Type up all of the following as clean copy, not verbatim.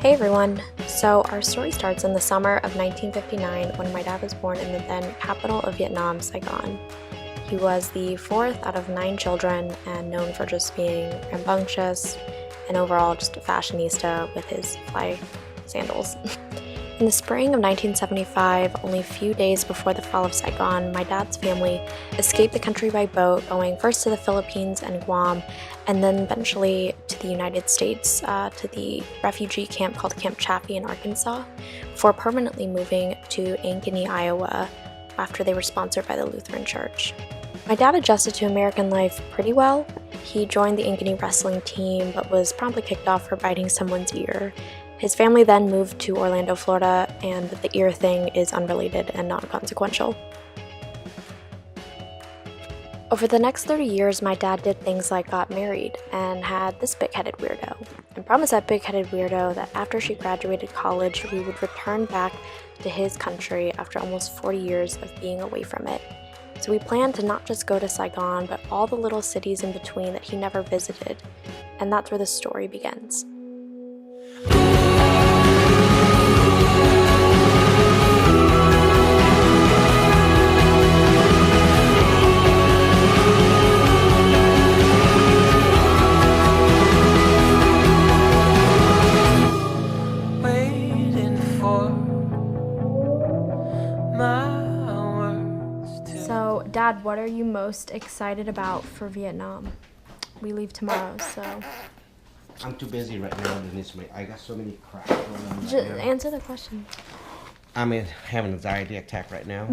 Hey everyone! So our story starts in the summer of 1959 when my dad was born in the then capital of Vietnam, Saigon. He was the fourth out of 9 children and known for just being rambunctious and overall just a fashionista with his fly sandals. In the spring of 1975, only a few days before the fall of Saigon, my dad's family escaped the country by boat, going first to the Philippines and Guam, and then eventually to the United States, to the refugee camp called Camp Chaffee in Arkansas, before permanently moving to Ankeny, Iowa, after they were sponsored by the Lutheran Church. My dad adjusted to American life pretty well. He joined the Ankeny wrestling team, but was promptly kicked off for biting someone's ear. His family then moved to Orlando, Florida, and the ear thing is unrelated and non-consequential. Over the next 30 years, my dad did things like got married and had this big-headed weirdo, and promised that big-headed weirdo that after she graduated college, we would return back to his country after almost 40 years of being away from it. So we planned to not just go to Saigon, but all the little cities in between that he never visited, and that's where the story begins. So, Dad, what are you most excited about for Vietnam? We leave tomorrow, so... I'm too busy right now, Denise. I got so many crap going on right Just now. answer the question. I'm having an anxiety attack right now.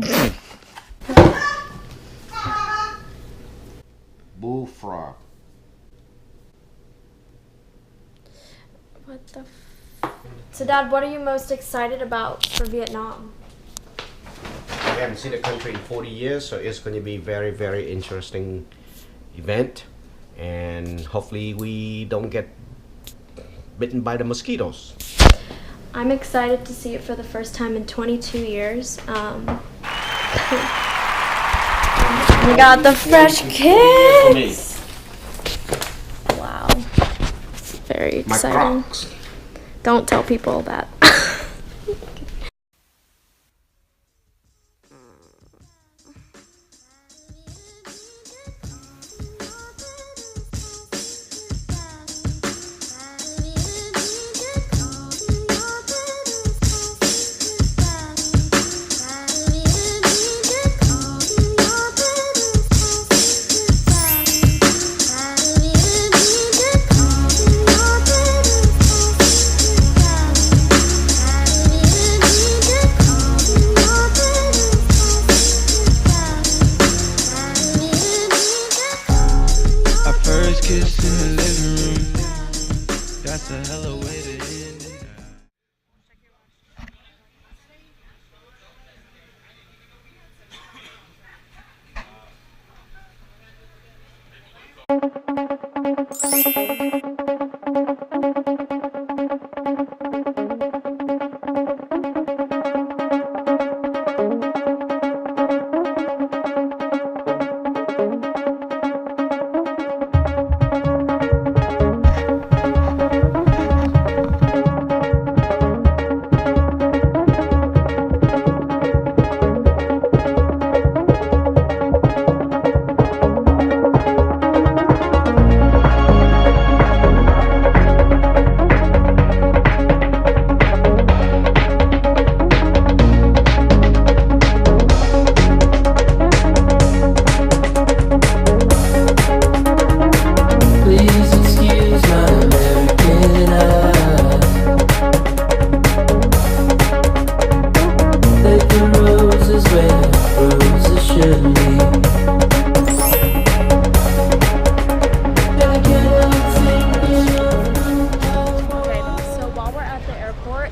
Bullfrog. What the So, Dad, what are you most excited about for Vietnam? I haven't seen the country in 40 years, so it's going to be very, very interesting event. And hopefully we don't get bitten by the mosquitoes. I'm excited to see it for the first time in 22 years. We got the fresh kiss! Wow. Very exciting. My Crocs. Don't tell people that. Kiss in the living room. That's a hell of a way to end it.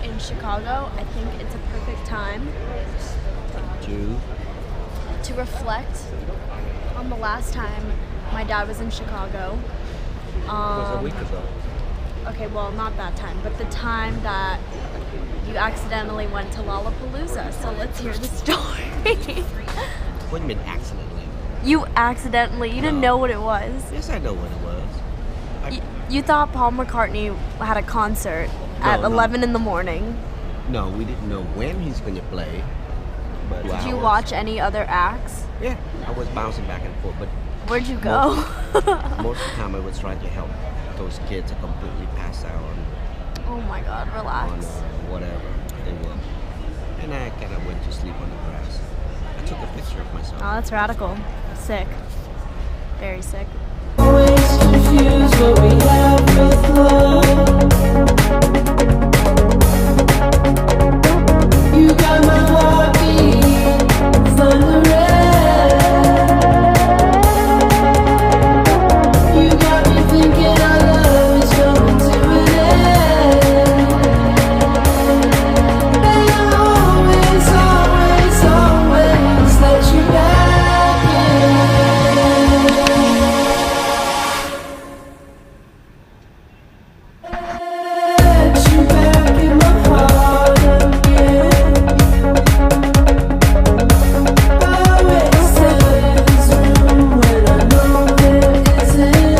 In Chicago, I think it's a perfect time to reflect on the last time my dad was in Chicago. It was a week ago. Okay, well, not that time, but the time that you accidentally went to Lollapalooza. So let's hear the story. What do you mean accidentally? You accidentally, you didn't know what it was. Yes, I know what it was. You thought Paul McCartney had a concert at no. 11 in the morning. No, we didn't know when he's going to play. But Did you watch any other acts? Yeah, I was bouncing back and forth, but Where'd you go? most of the time I was trying to help those kids are completely passed out Oh my god, on relax. whatever they were. And I kind of went to sleep on the grass. I took a picture of myself. Oh, that's radical. Sick. Very sick. Always confuse what we have with love. You got my heartbeat thundering. You got me thinking our love is coming to an end. And I always, always, always let you back in. Let you back in my heart again. Always tell this room when I know there isn't.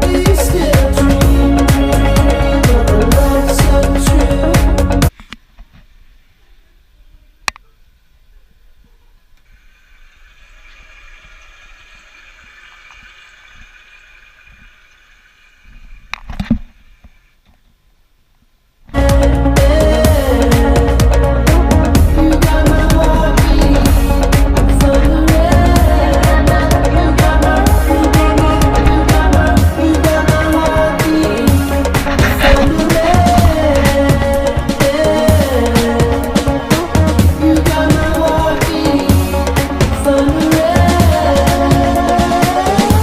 Do you still dream of a love so true? You got my heartbeat thundering. You got my heartbeat thundering. You got my heartbeat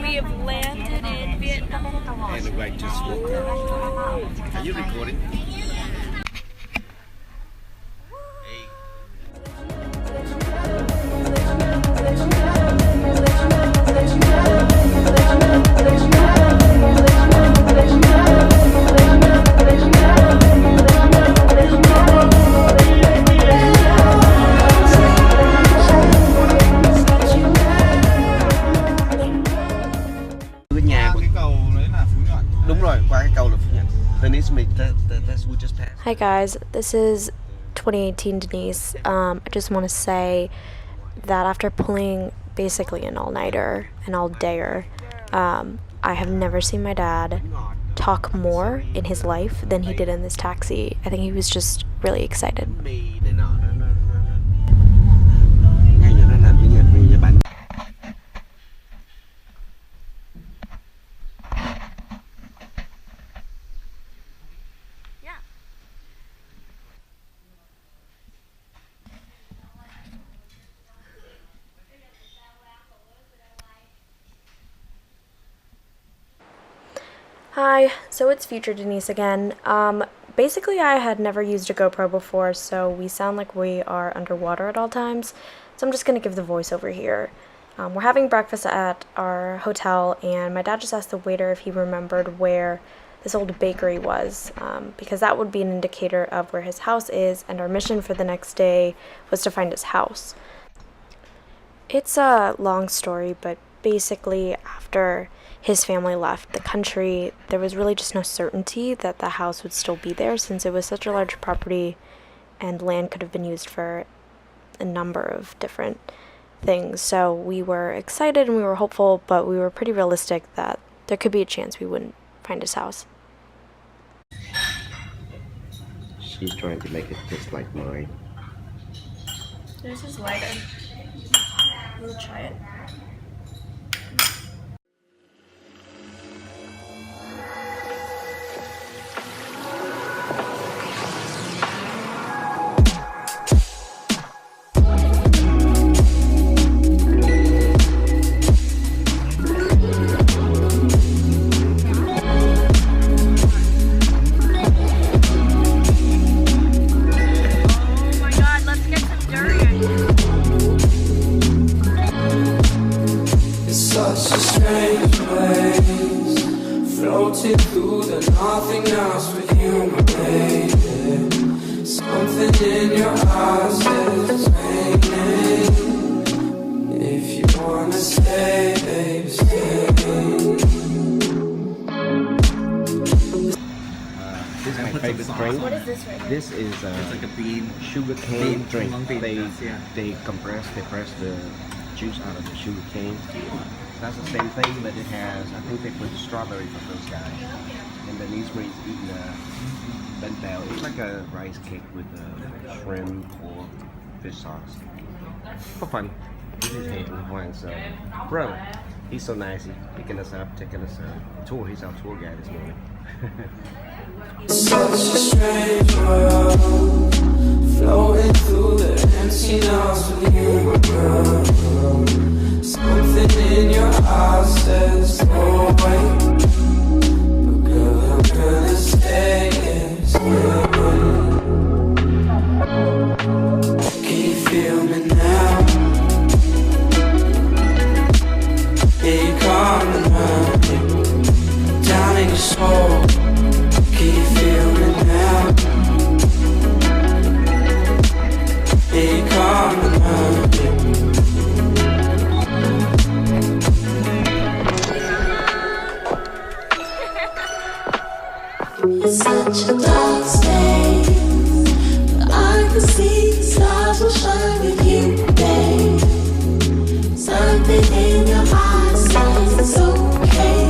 We have landed in Vietnam. And the right just woke up. Are you recording? Hey. Cái nhà của Cái cầu đấy là Phú Nhuận. đúng rồi, qua cái cầu là Phú Nhuận. Denise, we just passed. Hi guys, this is 2018 Denise. I just want to say that after pulling basically an all-nighter, an all-dayer, I have never seen my dad talk more in his life than he did in this taxi. I think he was just really excited. Mì này nọ ngay giờ nó làm cái nhạc mì và bánh. Hi, so it's future Denise again. Basically I had never used a GoPro before, so we sound like we are underwater at all times, so I'm just gonna give the voiceover here. We're having breakfast at our hotel, and my dad just asked the waiter if he remembered where this old bakery was, because that would be an indicator of where his house is, and our mission for the next day was to find his house. It's a long story, but basically after his family left the country, there was really just no certainty that the house would still be there, since it was such a large property and land could have been used for a number of different things. So we were excited and we were hopeful, but we were pretty realistic that there could be a chance we wouldn't find his house. She's trying to make it just like mine. This is lighter. We'll try it. Oh my god, let's get some durian. such a strange place, floating through the nothingness with you, my baby. Something in your eyes is raining. If you wanna stay, baby, stay. This is my favorite drink. What is this right here? This is It's like a bean. sugar cane drink. bean They dust, yeah. they press the juice out of the sugar cane. That's the same thing, but it has, I think they put strawberry for those guys. And then these ones eating the bento. It's like a rice cake with shrimp or fish sauce. For fun. This is him. So, bro, he's so nice. He's picking us up, taking us tour. He's our tour guide this morning. Such a strange world, floating through the emptiness with you, my girl. Something in your eyes says no way, but girl, I'm gonna stay. Can you feel me now? Yeah, you coming around, down in your soul. Can you feel me now? Yeah, you coming around. It's such a dark space, but I can see the stars will shine with you, babe. Something in your eyes says it's okay.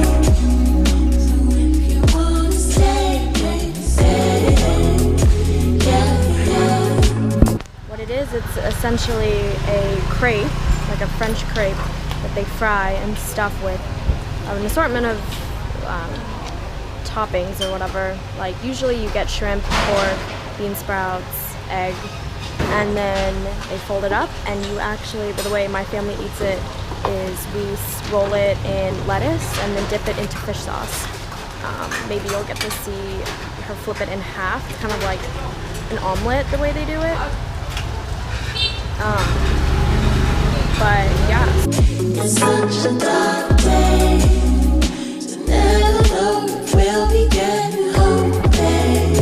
So if you wanna stay, babe, stay. Yeah, yeah. What it is, it's essentially a crepe, like a French crepe, that they fry and stuff with an assortment of toppings or whatever. Like usually you get shrimp, pork, bean sprouts, egg, and then they fold it up, and you actually, the way my family eats it is we roll it in lettuce and then dip it into fish sauce. Maybe you'll get to see her flip it in half. It's kind of like an omelet the way they do it. But yeah. It's such a dark day to never know if we'll be getting home, babe.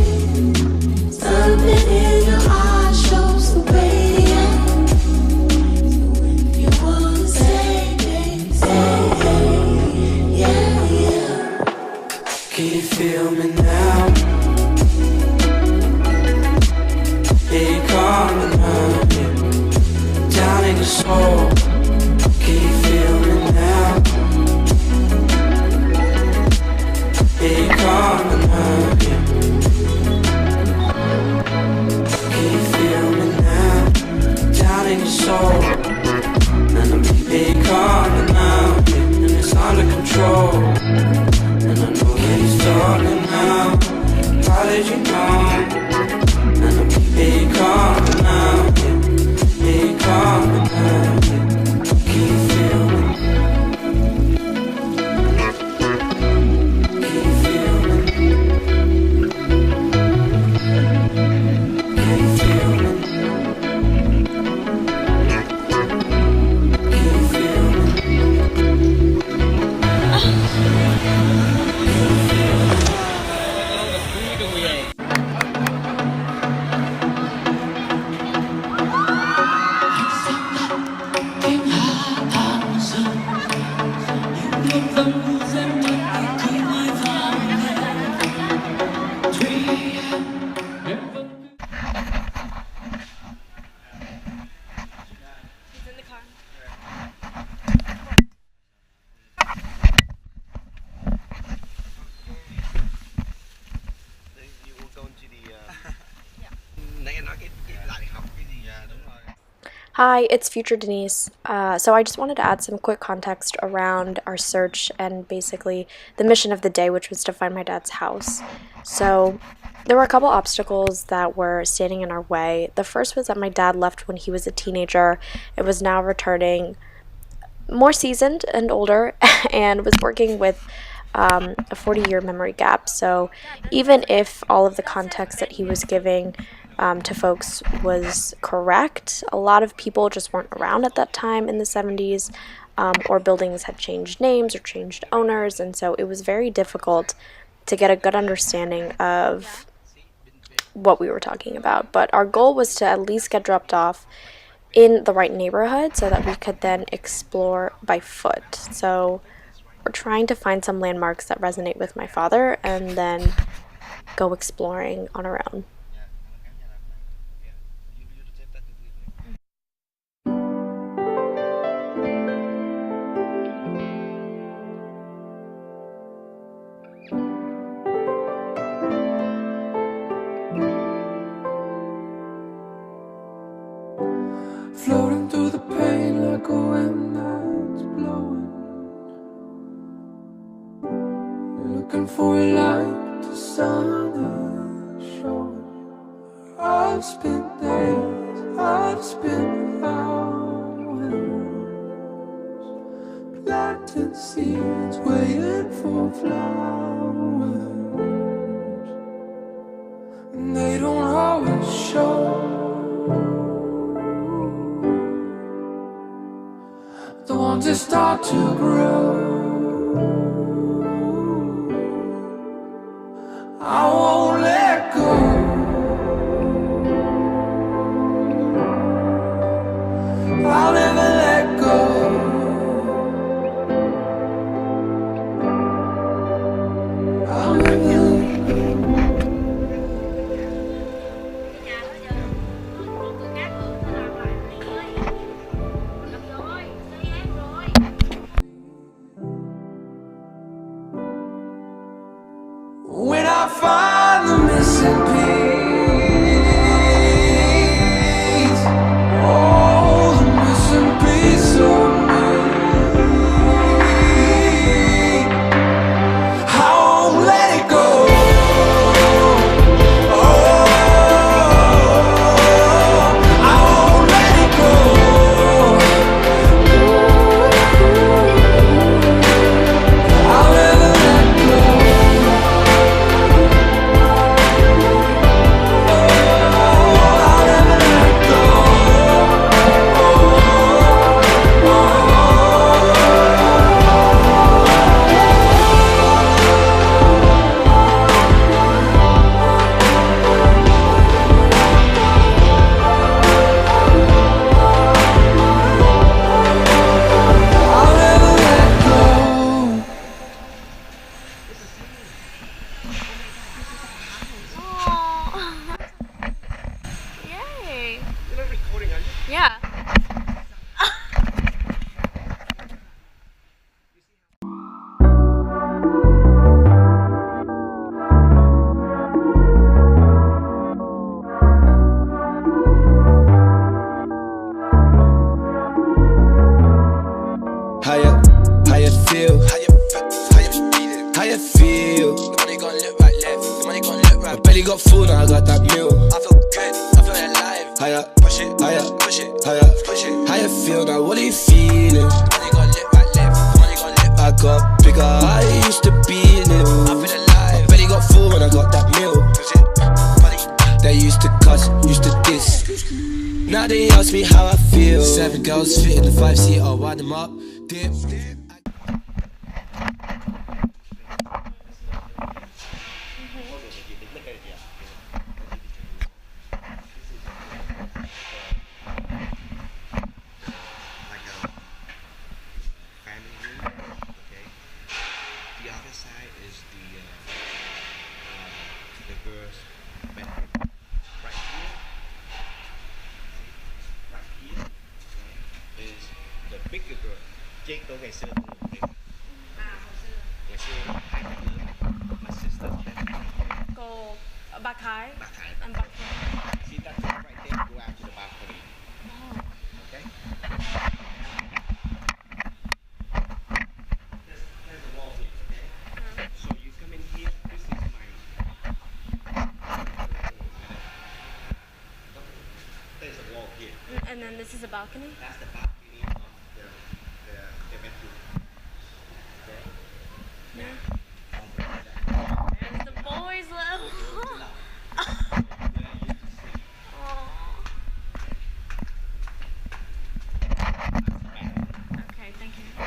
Something in your eyes shows the way. So if you wanna stay, baby, stay. Yeah, yeah. Can you feel me now? Yeah, you coming around, yeah. Down in your soul. Can you feel me now? Yeah, you coming around, yeah. Can you feel me now? Down in your soul. And I'm yeah, you coming around, yeah. And it's under control. And I know that he's talking now. How did you know? And I'm yeah, you coming out, yeah. Yeah, you coming out, yeah. Can you feel me? Can you feel me? Can you feel me? Can you feel me? Hi, it's Future Denise. So I just wanted to add some quick context around our search and basically the mission of the day, which was to find my dad's house. So there were a couple obstacles that were standing in our way. The first was that my dad left when he was a teenager and was now returning more seasoned and older and was working with a 40-year memory gap. So even if all of the context that he was giving to folks was correct, a lot of people just weren't around at that time in the 70s. or buildings had changed names or changed owners, and so it was very difficult to get a good understanding of what we were talking about. But our goal was to at least get dropped off in the right neighborhood so that we could then explore by foot. So we're trying to find some landmarks that resonate with my father and then go exploring on our own. Floating through the pain like a wind that's blowing. Looking for a light to sun and show. I've spent days, I've spent hours planting seeds, waiting for flowers, and they don't always show. The ones that start to grow, I won't let go. I'll never let go. I'll never let go. When I find the missing piece, oh, the missing piece of me, I won't let it go. Oh, I won't let it go. I'll never let go. Yay! Yeah. How you feel? How you feel? The money gon' look right left. The money gon' look right. My belly got full, now I got that meal. I feel good, I feel alive. How you push it, how you push it, how you push it. How you feel now? What are you feeling? The money gon' look right left. The money gon' look. I got bigger. I used to be little. I feel alive. My belly got full when I got that meal. They used to cuss, used to diss. Now they ask me how I feel. 7 girls fit in the 5-seat. I'll wind them up. Dip. Bigger girl, Jake đâu ngày xưa không ngủ đấy. Ngày xưa hai bạn nữa, my sister's bedroom. Go back high. Back high. And back high. See that door right there? Go out to the balcony. Okay. There's a wall here. Okay. So you come in here. This is my. There's a wall here. And then this is a balcony? That's the balcony of the bedroom. Okay? Now, There's the boys level. Okay, thank you.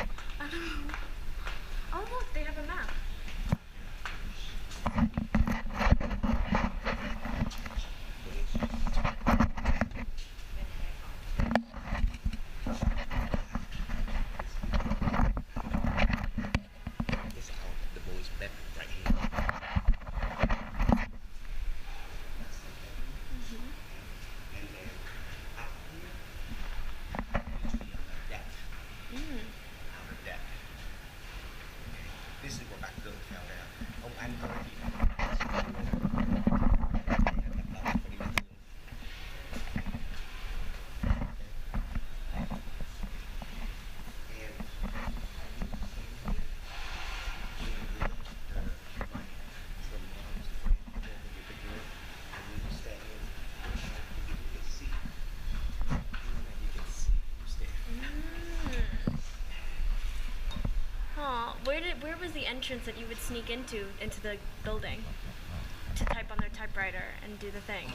Oh, where was the entrance that you would sneak into the building to type on their typewriter and do the thing?